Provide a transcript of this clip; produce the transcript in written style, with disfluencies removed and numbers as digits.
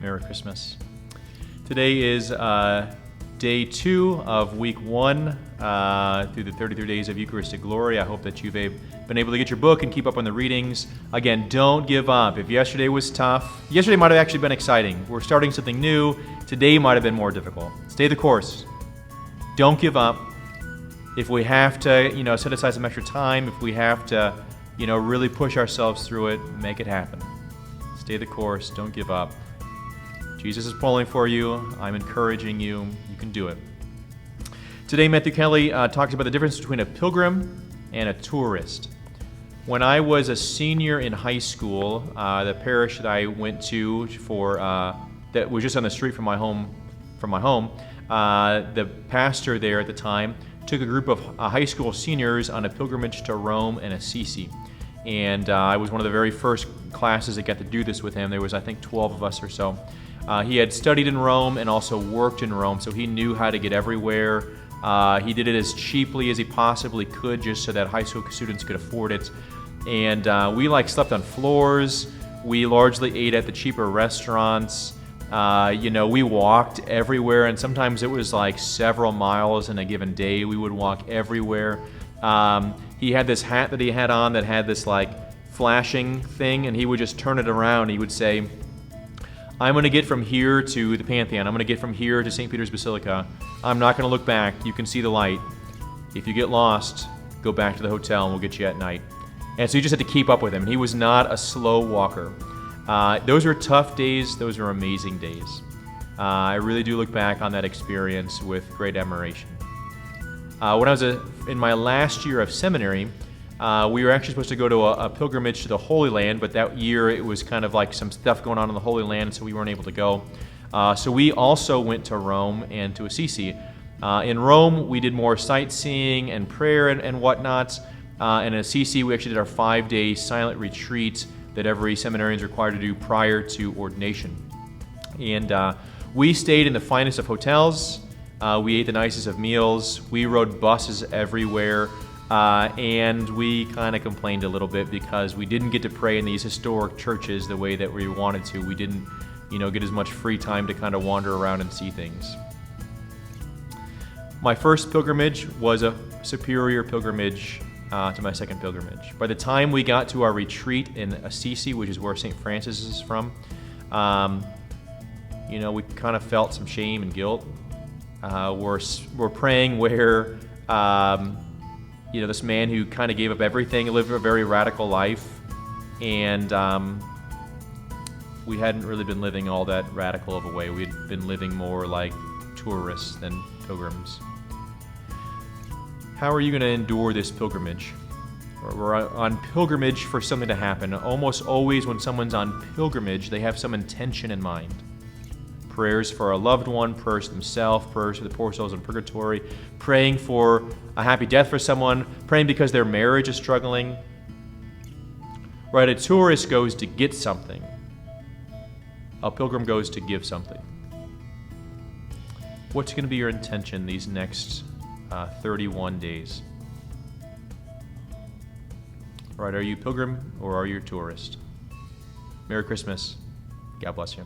Merry Christmas. Today is day 2 of week 1 through the 33 days of Eucharistic Glory. I hope that you've been able to get your book and keep up on the readings. Again, don't give up. If yesterday was tough, yesterday might have actually been exciting. We're starting something new. Today might have been more difficult. Stay the course. Don't give up. If we have to, set aside some extra time, if we have to, really push ourselves through it, make it happen. Stay the course. Don't give up. Jesus is pulling for you. I'm encouraging you. You can do it. Today, Matthew Kelly talks about the difference between a pilgrim and a tourist. When I was a senior in high school, the parish that I went to that was just on the street from my home, the pastor there at the time took a group of high school seniors on a pilgrimage to Rome and Assisi. And I was one of the very first classes that got to do this with him. There was, I think, 12 of us or so. He had studied in Rome and also worked in Rome, so he knew how to get everywhere. He did it as cheaply as he possibly could just so that high school students could afford it. And we slept on floors. We largely ate at the cheaper restaurants. We walked everywhere, and sometimes it was several miles in a given day. We would walk everywhere. He had this hat that he had on that had this flashing thing, and he would just turn it around. He would say, I'm going to get from here to the Pantheon. I'm going to get from here to St. Peter's Basilica. I'm not going to look back. You can see the light. If you get lost, go back to the hotel and we'll get you at night. And so you just had to keep up with him. He was not a slow walker. Those were tough days. Those were amazing days. I really do look back on that experience with great admiration. When I was in my last year of seminary, we were actually supposed to go to a pilgrimage to the Holy Land, but that year it was kind of some stuff going on in the Holy Land, so we weren't able to go. So we also went to Rome and to Assisi. In Rome, we did more sightseeing and prayer and whatnot. And in Assisi, we actually did our 5-day silent retreat that every seminarian is required to do prior to ordination. And we stayed in the finest of hotels. We ate the nicest of meals. We rode buses everywhere. And we kind of complained a little bit because we didn't get to pray in these historic churches the way that we wanted to. We didn't, get as much free time to kind of wander around and see things. My first pilgrimage was a superior pilgrimage to my second pilgrimage. By the time we got to our retreat in Assisi, which is where St. Francis is from, we kind of felt some shame and guilt. We're praying where, this man who kind of gave up everything, lived a very radical life, and we hadn't really been living all that radical of a way. We had been living more like tourists than pilgrims. How are you going to endure this pilgrimage? We're on pilgrimage for something to happen. Almost always when someone's on pilgrimage, they have some intention in mind. Prayers for a loved one, prayers for themselves, prayers for the poor souls in purgatory, praying for a happy death for someone, praying because their marriage is struggling. Right, a tourist goes to get something. A pilgrim goes to give something. What's going to be your intention these next 31 days? Right, are you pilgrim or are you a tourist? Merry Christmas. God bless you.